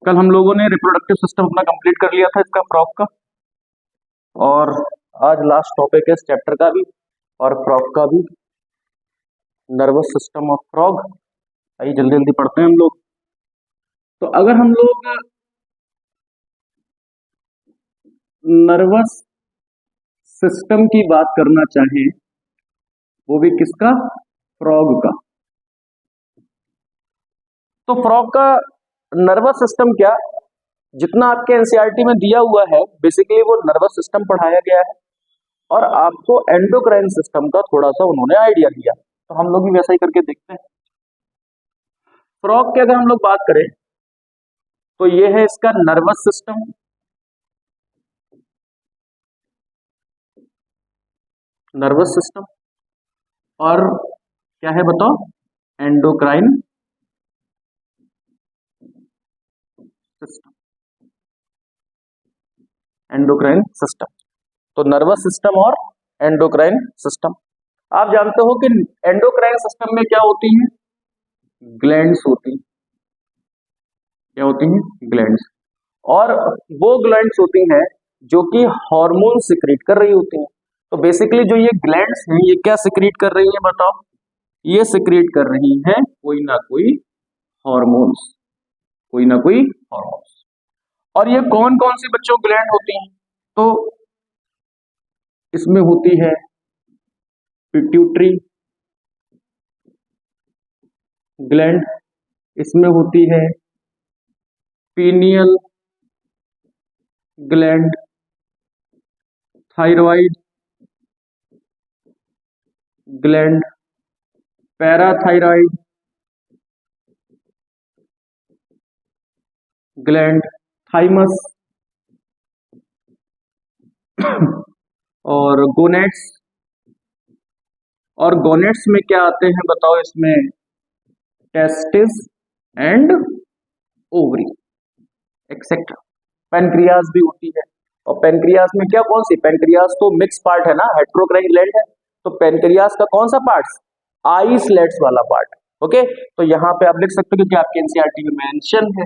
कल हम लोगों ने रिप्रोडक्टिव सिस्टम अपना कंप्लीट कर लिया था इसका फ्रॉग का, और आज लास्ट टॉपिक है इस चैप्टर का भी और फ्रॉग का भी, नर्वस सिस्टम ऑफ फ्रॉग। आइए जल्दी जल्दी पढ़ते हैं हम लोग। तो अगर हम लोग नर्वस सिस्टम की बात करना चाहें, वो भी किसका? फ्रॉग का। तो फ्रॉग का नर्वस सिस्टम क्या, जितना आपके एनसीईआरटी में दिया हुआ है बेसिकली वो नर्वस सिस्टम पढ़ाया गया है, और आपको एंडोक्राइन सिस्टम का थोड़ा सा उन्होंने आइडिया दिया। तो हम लोग भी वैसा ही करके देखते हैं। फ्रॉग की अगर हम लोग बात करें तो ये है इसका नर्वस सिस्टम, नर्वस सिस्टम, और क्या है बताओ? Endocrine system, endocrine system. तो नर्वस सिस्टम और एंडोक्राइन सिस्टम। आप जानते हो कि एंडोक्राइन सिस्टम में क्या होती हैं? ग्लैंड्स होती हैं। क्या होती हैं? ग्लैंड्स। और वो ग्लैंड्स होती हैं जो कि हार्मोन सिक्रीट कर रही होती हैं। तो बेसिकली जो ये ग्लैंड्स हैं ये क्या सिक्रीट कर रही हैं बताओ? ये सिक्रीट कर रही हैं कोई ना कोई हार्मोन्स, कोई ना कोई हार्मोन्स। और ये कौन कौन सी बच्चों ग्लैंड होती हैं? तो इसमें होती है पिट्यूटरी ग्लैंड, इसमें होती है pineal gland, thyroid gland, parathyroid gland, thymus और गोनेट्स। और गोनेट्स में क्या आते हैं बताओ? इसमें testis and ovary etcetera. Pancreas भी होती है, और पेनक्रियास में क्या, कौन सी? पेनक्रियास तो मिक्स पार्ट है ना, हेट्रोक्राइन ग्लैंड है। तो पेनक्रियास का कौन सा पार्ट? आइसलेट्स वाला पार्ट। ओके, तो यहां पे आप लिख सकते हो क्योंकि आपके एनसीईआरटी में मेंशन है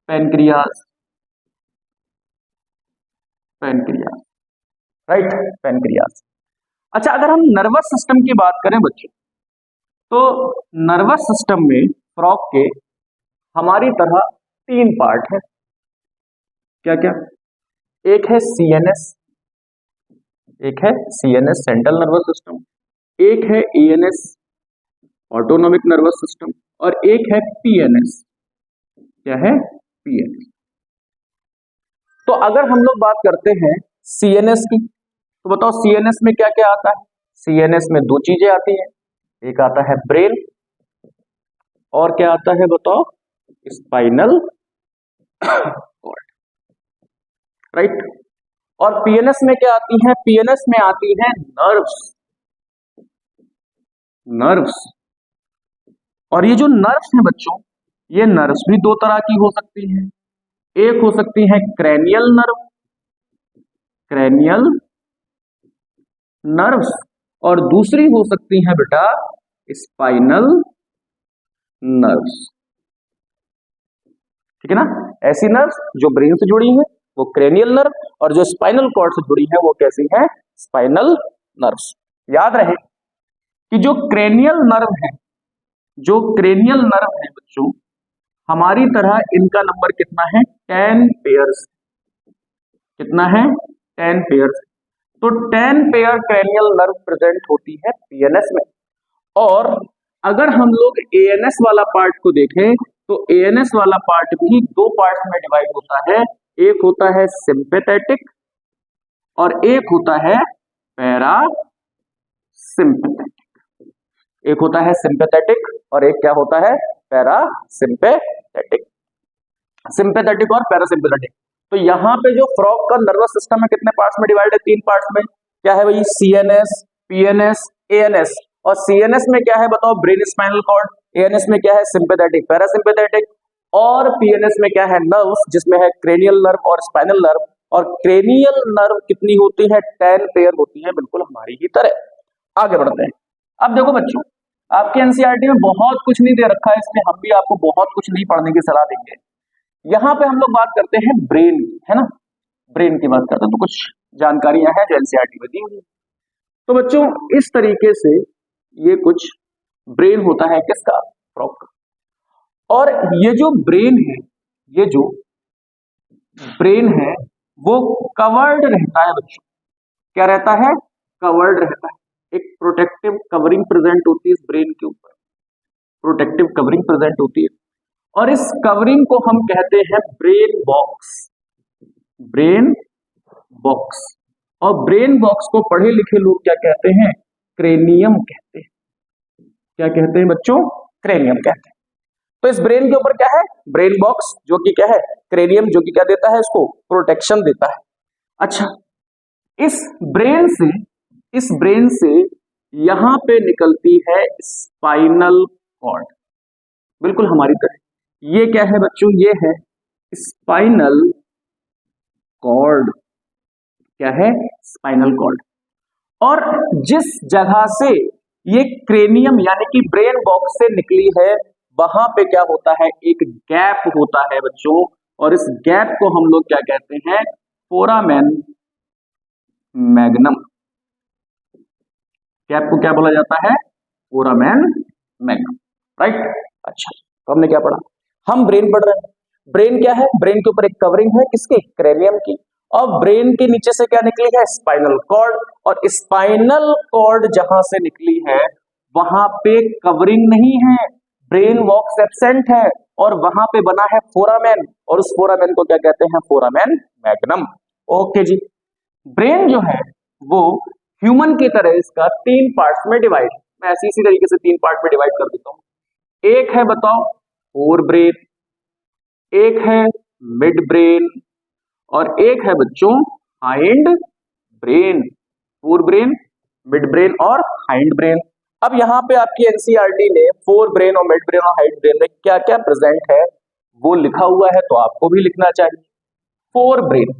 पेनक्रियास, पेनक्रियास, राइट, पेनक्रियास। अच्छा, अगर हम नर्वस सिस्टम की बात करें बच्चों, तो नर्वस सिस्टम में फ्रॉग के हमारी तरह 3 पार्ट है। क्या क्या? एक है सीएनएस, एक है सीएनएस सेंट्रल नर्वस सिस्टम, एक है एएनएस ऑटोनॉमिक नर्वस सिस्टम, और एक है पीएनएस। क्या है? पीएनएस। तो अगर हम लोग बात करते हैं सीएनएस की, तो बताओ सीएनएस में क्या क्या आता है? सीएनएस में 2 चीजें आती हैं, एक आता है ब्रेन, और क्या आता है बताओ? Spinal cord, right. और पीएनएस में क्या आती है? पीएनएस में आती है नर्व्स, नर्व्स। और ये जो नर्व्स हैं बच्चों, ये नर्व्स भी 2 तरह की हो सकती हैं। एक हो सकती है क्रेनियल नर्व, क्रेनियल नर्व्स, और दूसरी हो सकती है बेटा स्पाइनल नर्व्स। ठीक है ना? ऐसी नर्व्स जो ब्रेन से जुड़ी हैं वो क्रेनियल नर्व, और जो स्पाइनल कॉर्ड से जुड़ी है वो कैसी है? Spinal nerves. याद रहे कि जो क्रेनियल नर्व है, जो क्रेनियल नर्व है बच्चों, हमारी तरह इनका नंबर कितना है? 10 पेयर्स। कितना है? 10 पेयर्स। तो 10 पेयर क्रेनियल नर्व प्रेजेंट होती है पीएनएस में। और अगर हम लोग एएनएस वाला पार्ट को देखें तो एएनएस वाला पार्ट भी 2 पार्ट्स में डिवाइड होता है। एक होता है सिंपैथेटिक और एक होता है पैरासिम्पैथेटिक। एक होता है सिंपैथेटिक और एक क्या होता है? पैरासिम्पैथेटिक। सिंपैथेटिक और पैरासिम्पैथेटिक। तो यहाँ पे जो फ्रॉग का नर्वस सिस्टम है कितने पार्ट्स में डिवाइड है? 3 पार्ट्स में। क्या है भाई? CNS, PNS, ANS. और सीएनएस में क्या है बताओ? Brain spinal cord. एएनएस में क्या है? Sympathetic, parasympathetic. और पीएनएस में क्या है? नर्व्स, जिसमें है क्रेनियल नर्व और स्पाइनल नर्व। और क्रेनियल नर्व कितनी होती है? 10 पेयर होती है, बिल्कुल हमारी ही तरह। आगे बढ़ते हैं। अब देखो बच्चों, आपके एनसीईआरटी में बहुत कुछ नहीं दे रखा है, इसलिए हम भी आपको बहुत कुछ नहीं पढ़ने की सलाह देंगे। यहां पे हम लोग बात करते हैं ब्रेन की, है ना, ब्रेन की बात करते हैं, तो कुछ जानकारियां हैं जो एनसीईआरटी में दी हुई है। तो बच्चों इस तरीके से ये कुछ ब्रेन होता है किसका, फ्रॉग का। और ये जो ब्रेन है, ये जो ब्रेन है वो कवर्ड रहता है बच्चों, क्या रहता है, कवर्ड रहता है। एक प्रोटेक्टिव कवरिंग प्रेजेंट होती है इस ब्रेन के ऊपर, प्रोटेक्टिव कवरिंग प्रेजेंट होती है, और इस कवरिंग को हम कहते हैं ब्रेन बॉक्स, ब्रेन बॉक्स। और ब्रेन बॉक्स को पढ़े लिखे लोग क्या कहते हैं, क्रेनियम कहते हैं। क्या कहते हैं बच्चों, क्रेनियम कहते हैं। तो इस ब्रेन के ऊपर क्या है, ब्रेन बॉक्स, जो कि क्या है, क्रेनियम, जो कि क्या देता है, इसको प्रोटेक्शन देता है। अच्छा, इस ब्रेन से यहां पे निकलती है स्पाइनल कॉर्ड, बिल्कुल हमारी तरह। ये क्या है बच्चों, ये है स्पाइनल कॉर्ड, क्या है, स्पाइनल कॉर्ड। और जिस जगह से ये क्रेनियम यानी कि ब्रेन बॉक्स से निकली है, वहां पे क्या होता है, एक गैप होता है बच्चों, और इस गैप को हम लोग क्या कहते हैं, फोरामेन मैग्नम। गैप को क्या बोला जाता है, फोरामेन मैग्नम, राइट। अच्छा, तो हमने क्या पढ़ा, हम ब्रेन पढ़ रहे हैं। ब्रेन क्या है, ब्रेन के ऊपर एक कवरिंग है किसकी, क्रेनियम की, और ब्रेन के नीचे से क्या निकली है, स्पाइनल कॉर्ड। और स्पाइनल कॉर्ड जहां से निकली है वहां पे कवरिंग नहीं है, ब्रेन बॉक्स एब्सेंट है, और वहां पे बना है फोरामेन, और उस फोरामेन को क्या कहते हैं, फोरामेन मैग्नम। ओके जी, ब्रेन जो है वो ह्यूमन की तरह इसका 3 पार्ट्स में डिवाइड, मैं ऐसी इसी तरीके से 3 पार्ट में डिवाइड कर देता हूं। एक है बताओ फोर ब्रेन, एक है मिड ब्रेन, और एक है बच्चों hind brain. Fore brain, mid brain और हाइंड ब्रेन। अब यहां पे आपकी एनसीईआरटी ने फोर ब्रेन और मिड ब्रेन और हाइंड ब्रेन में क्या क्या प्रेजेंट है वो लिखा हुआ है, तो आपको भी लिखना चाहिए। फोर ब्रेन,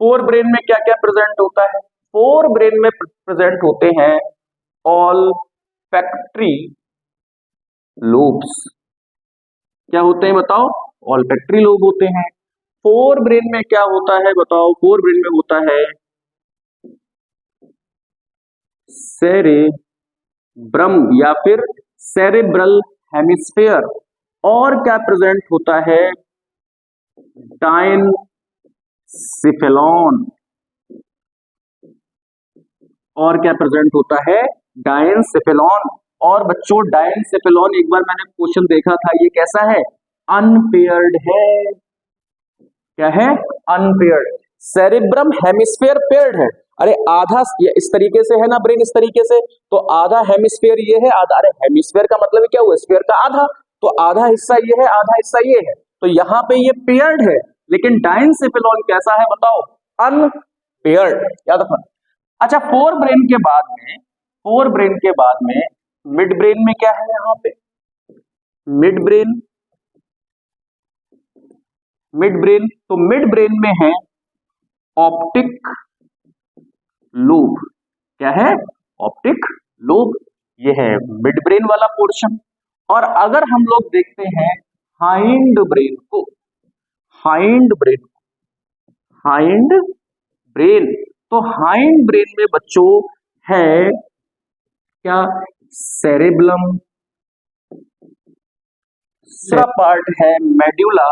फोर ब्रेन में क्या क्या प्रेजेंट होता है, फोर ब्रेन में प्रेजेंट होते हैं ऑलफैक्टरी लोब्स। क्या होते हैं बताओ, ऑलफैक्टरी लोब होते हैं। फोर ब्रेन में क्या होता है बताओ, फोर ब्रेन में होता है सेरेब्रम या फिर सेरेब्रल हेमिस्फेयर। और क्या प्रेजेंट होता है, डायनसिफेलॉन। और क्या प्रेजेंट होता है, डायनसिफेलॉन। और बच्चों डायनसिफेलॉन एक बार मैंने क्वेश्चन देखा था, ये कैसा है, अनपेयर्ड है। क्या है, अनपेयर्ड। सेरेब्रम हेमिस्फेयर पेयर्ड है, अरे आधा इस तरीके से है ना ब्रेन, इस तरीके से, तो आधा हेमिस्फेयर ये है, आधा, अरे हेमिस्फेयर का मतलब क्या हुआ, स्फीयर का आधा, तो आधा हिस्सा ये है, आधा हिस्सा ये है, तो यहाँ पे ये पेयर्ड है। लेकिन डायनसिफेलॉन कैसा है बताओ, अनपेयर्ड, याद रखना। अच्छा, फोर ब्रेन के बाद में मिड ब्रेन में क्या है, यहाँ पे मिड ब्रेन, तो मिड ब्रेन में है ऑप्टिक लोब। क्या है, ऑप्टिक लोब, ये है मिड ब्रेन वाला पोर्शन। और अगर हम लोग देखते हैं हाइंड ब्रेन को, हाइंड ब्रेन, तो हाइंड ब्रेन में बच्चों है क्या, सेरेब्लम, दूसरा पार्ट है मेड्यूला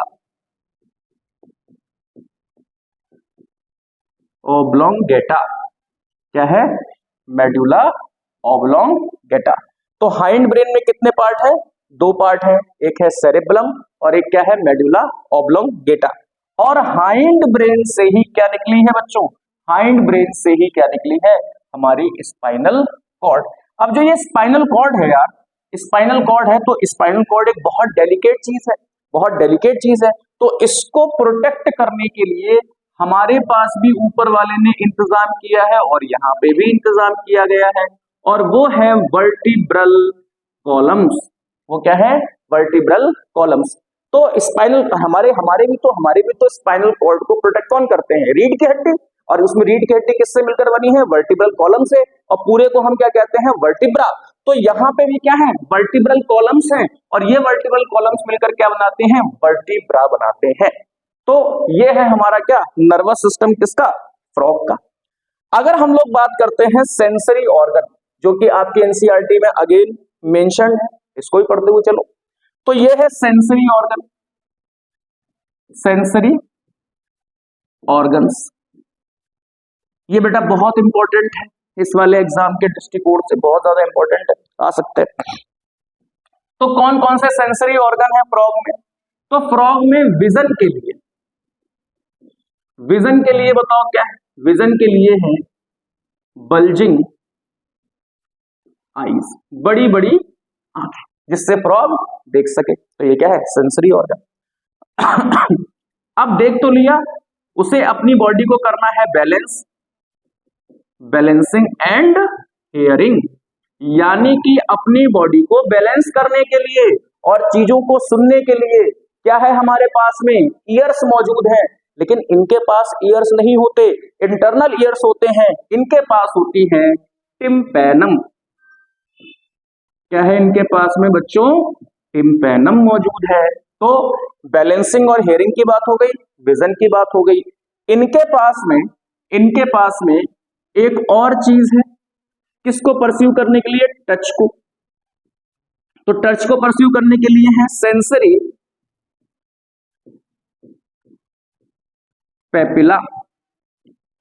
ओब्लोंगेटा। क्या है, मेड्यूला ओब्लोंगेटा। तो हाइंड ब्रेन में कितने पार्ट है, 2 पार्ट है, एक है सेरेब्लम और एक क्या है, मेड्यूला ओब्लोंगेटा। और हाइंड ब्रेन से ही क्या निकली है बच्चों, हाइंड ब्रेन से ही क्या निकली है, हमारी स्पाइनल कॉर्ड। अब जो ये स्पाइनल कॉर्ड है यार, स्पाइनल कॉर्ड है, तो स्पाइनल कॉर्ड एक बहुत डेलिकेट चीज है, बहुत डेलिकेट चीज है। तो इसको प्रोटेक्ट करने के लिए हमारे पास भी ऊपर वाले ने इंतजाम किया है और यहाँ पे भी इंतजाम किया गया है, और वो है वर्टिब्रल कॉलम्स। वो क्या है, वर्टिब्रल कॉलम्स। तो स्पाइनल हमारे भी तो स्पाइनल कॉर्ड को प्रोटेक्ट कौन करते हैं, रीढ़ की हड्डी। और उसमें रीढ़ की हड्डी किससे मिलकर बनी है, वर्टिब्रल कॉलम से, और पूरे को हम क्या कहते हैं, वर्टिब्रा। तो यहाँ पे भी क्या है, वर्टिब्रल कॉलम्स हैं, और ये वर्टिब्रल कॉलम्स मिलकर क्या बनाते हैं, वर्टिब्रा बनाते हैं। तो ये है हमारा क्या, नर्वस सिस्टम किसका, फ्रॉग का। अगर हम लोग बात करते हैं सेंसरी ऑर्गन, जो कि आपकी एनसीईआरटी में अगेन मेंशन है, इसको ही पढ़ते हुए चलो। तो ये है सेंसरी ऑर्गन, सेंसरी ऑर्गन्स। ये बेटा बहुत इंपॉर्टेंट है, इस वाले एग्जाम के दृष्टिकोण से बहुत ज्यादा इंपॉर्टेंट है, आ सकते हैं। तो कौन कौन से सेंसरी ऑर्गन है फ्रॉग में, तो फ्रॉग में विजन के लिए, विजन के लिए बताओ क्या है, विजन के लिए है बल्जिंग आईज, बड़ी बड़ी आंखें, जिससे फ्रॉग देख सके। तो ये क्या है, सेंसरी ऑर्गन। अब देख तो लिया, उसे अपनी बॉडी को करना है बैलेंस, बैलेंसिंग एंड हियरिंग, यानी कि अपनी बॉडी को बैलेंस करने के लिए और चीजों को सुनने के लिए क्या है हमारे पास में, ईयर्स मौजूद हैं। लेकिन इनके पास ईयर्स नहीं होते, इंटरनल ईयर्स होते हैं, इनके पास होती है टिम्पैनम। क्या है इनके पास में बच्चों, टिम्पैनम मौजूद है। तो बैलेंसिंग और हियरिंग की बात हो गई, विजन की बात हो गई। इनके पास में एक और चीज है, किसको परस्यू करने के लिए, टच को। तो टच को परस्यू करने के लिए है सेंसरी पेपिला।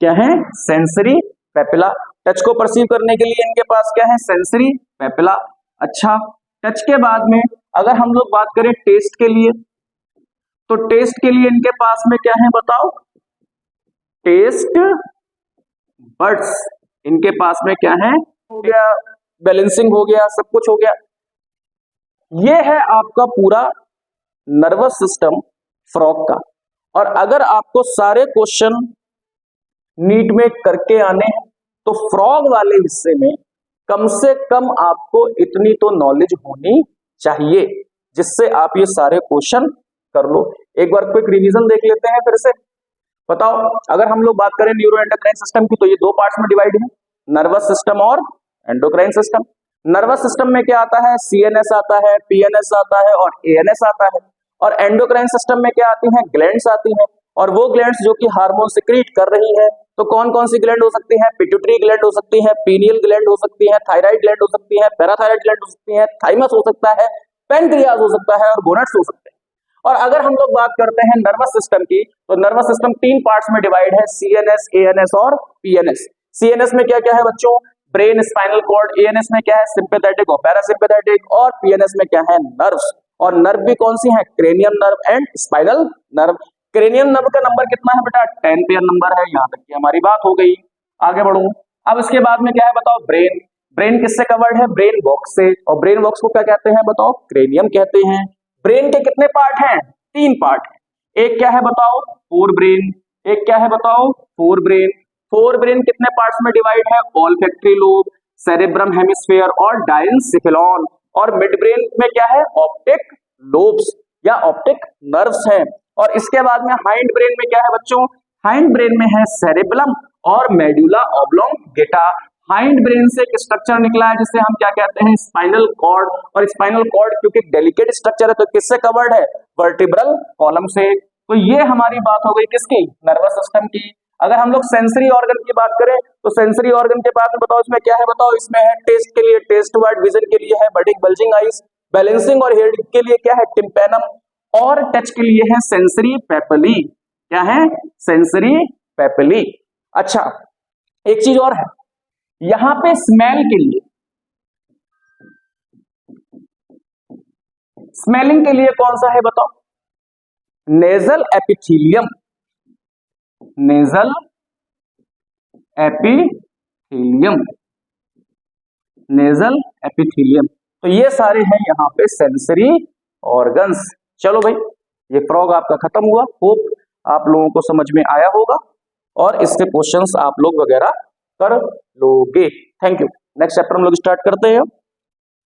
क्या है, सेंसरी पेपिला। टच को परसीव करने के लिए इनके पास क्या है, सेंसरी पेपिला। अच्छा, टच के बाद में अगर हम लोग बात करें टेस्ट के लिए, तो टेस्ट के लिए इनके पास में क्या है बताओ, टेस्ट बड्स। इनके पास में क्या है, हो गया बैलेंसिंग, हो गया सब कुछ हो गया। ये है आपका पूरा नर्वस सिस्टम फ्रॉग का। और अगर आपको सारे क्वेश्चन नीट में करके आने हैं, तो फ्रॉग वाले हिस्से में कम से कम आपको इतनी तो नॉलेज होनी चाहिए, जिससे आप ये सारे क्वेश्चन कर लो। एक बार क्विक रिवीजन देख लेते हैं फिर से। बताओ, अगर हम लोग बात करें न्यूरो एंडोक्राइन सिस्टम की, तो ये दो पार्ट्स में डिवाइड है, नर्वस सिस्टम और एंडोक्राइन सिस्टम। नर्वस सिस्टम में क्या आता है, सीएनएस आता है, पीएनएस आता है और एएनएस आता है। और एंडोक्राइन सिस्टम में क्या आती हैं, ग्लैंड्स आती हैं। और वो ग्लैंड्स जो कि हार्मोन सिक्रीट कर रही है, तो कौन कौन सी ग्लैंड हो सकती है, पिट्यूटरी ग्लैंड हो सकती है, पीनियल ग्लैंड हो सकती है, थायराइड ग्लैंड हो सकती है, पैराथायराइड ग्लैंड हो सकती है, थाइमस हो सकता है, पैनक्रियाज हो सकता है और गोनाड्स हो सकते हैं। और अगर हम लोग बात करते हैं नर्वस सिस्टम की, तो नर्वस सिस्टम तीन पार्ट्स में डिवाइड है, सीएनएस, एएनएस और पीएनएस। सीएनएस में क्या क्या है बच्चों, ब्रेन, स्पाइनल कॉर्ड। एएनएस में क्या है, सिंपैथेटिक और पैरासिम्पैथेटिक। और पीएनएस में क्या है, नर्व्स। और नर्व भी कौन सी है, cranium nerve and spinal nerve. Cranium nerve का नंबर कितना है बेटा, 10 पेयर नंबर है। यहाँ तक की हमारी बात हो गई, आगे बढ़ू। अब इसके बाद में क्या है बताओ, ब्रेन। ब्रेन किससे कवर्ड है, ब्रेन बॉक्स से। और ब्रेन बॉक्स को क्या कहते हैं बताओ, क्रेनियम कहते हैं। ब्रेन के कितने पार्ट हैं, तीन पार्ट है। एक क्या है बताओ, फोर ब्रेन। एक क्या है बताओ, फोर ब्रेन। फोर ब्रेन कितने पार्ट्स में डिवाइड है, ऑल्फैक्टरी लोब, सेरेब्रम हेमिस्फीयर और डायंसिफिलॉन। और मिड ब्रेन में क्या है, ऑप्टिक लोब्स या ऑप्टिक नर्व्स हैं। और इसके बाद में हाइंड ब्रेन में क्या है बच्चों, हाइंड ब्रेन में है सेरेब्रम और मेडुला ऑब्लोंगेटा। हाइंड ब्रेन से एक स्ट्रक्चर निकला है जिसे हम क्या कहते हैं, स्पाइनल कॉर्ड। और स्पाइनल कॉर्ड क्योंकि डेलिकेट स्ट्रक्चर है, तो किससे कवर्ड है, वर्टिब्रल कॉलम से। तो ये हमारी बात हो गई किसकी, नर्वस सिस्टम की। अगर हम लोग सेंसरी ऑर्गन की बात करें, तो सेंसरी ऑर्गन के बाद में बताओ इसमें क्या है बताओ, इसमें है टेस्ट के लिए टेस्ट बड, विजन के लिए है बल्जिंग आईज, बैलेंसिंग और हियरिंग के लिए क्या है, टिम्पैनम, और टच के लिए है सेंसरी पेपिली। क्या है, सेंसरी पेपिली। अच्छा, एक चीज और है, यहां पे स्मेल के लिए, स्मेलिंग के लिए कौन सा है बताओ, nasal epithelium, nasal epithelium, nasal epithelium. तो ये सारे हैं यहाँ पे सेंसरी ऑर्गन्स। चलो भाई, ये फ्रॉग आपका खत्म हुआ। होप आप लोगों को समझ में आया होगा और इसके क्वेश्चंस आप लोग वगैरह कर लोगे। Thank you. नेक्स्ट चैप्टर हम लोग स्टार्ट करते हैं।